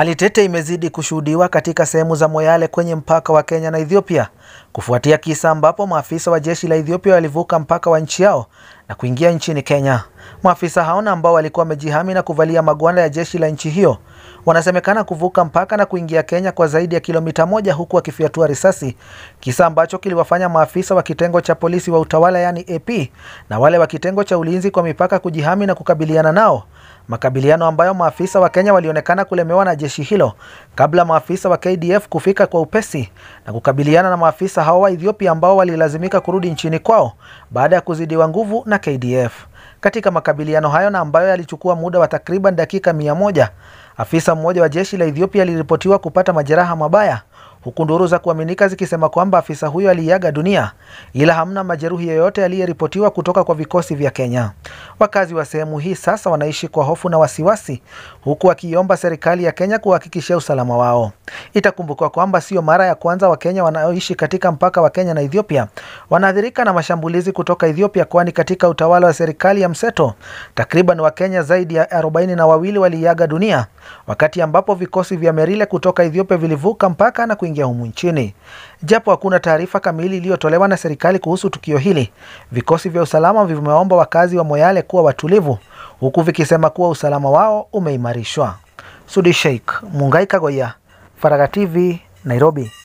Hali tete imezidi kushuhudiwa katika sehemu za Moyale kwenye mpaka wa Kenya na Ethiopia kufuatia kisa ambapo maafisa wa jeshi la Ethiopia walivuka mpaka wa nchi yao na kuingia nchini Kenya. Maafisa hao ambao walikuwa wamejihami na kuvalia magwanda ya jeshi la nchi hiyo wanasemekana kuvuka mpaka na kuingia Kenya kwa zaidi ya kilomita 1 huku wakifyatua risasi, kisa ambacho kiliwafanya maafisa wa kitengo cha polisi wa utawala yani AP na wale wa kitengo cha ulinzi kwa mipaka kujihami na kukabiliana nao. Makabiliano ambayo maafisa wa Kenya walionekana kulemewa na jeshi hilo kabla maafisa wa KDF kufika kwa upesi na kukabiliana na maafisa hao wa Ethiopia ambao walilazimika kurudi nchini kwao baada ya kuzidiwa nguvu na KDF. Katika makabiliano hayo na ambayo yalichukua muda wa takriban dakika 100, afisa mmoja wa jeshi la Ethiopia aliripotiwa kupata majeraha mabaya, huku nduru za kuaminika zikisema kwamba afisa huyo aliaga dunia, ila hamna majeruhi yoyote aliyeripotiwa kutoka kwa vikosi vya Kenya. Wakazi wa sehemu hii sasa wanaishi kwa hofu na wasiwasi, huku wakiomba serikali ya Kenya kuhakikisha usalama wao. Itakumbukwa kwamba sio mara ya kwanza Wakenya wanaoishi katika mpaka wa Kenya na Ethiopia wanaathirika na mashambulizi kutoka Ethiopia, kwani katika utawala wa serikali ya mseto takriban Wakenya zaidi ya 42 waliaga dunia wakati ambapo vikosi vya Merile kutoka Ethiopia vilivuka mpaka na kuingia humu nchini. Japo hakuna taarifa kamili iliyotolewa na serikali kuhusu tukio hili, vikosi vya usalama vimeomba wakazi wa Moyale kuwa watulivu, huku vikisema kuwa usalama wao umeimarishwa. Sudi Sheikh, Mungai Kagoya, Faraga TV, Nairobi.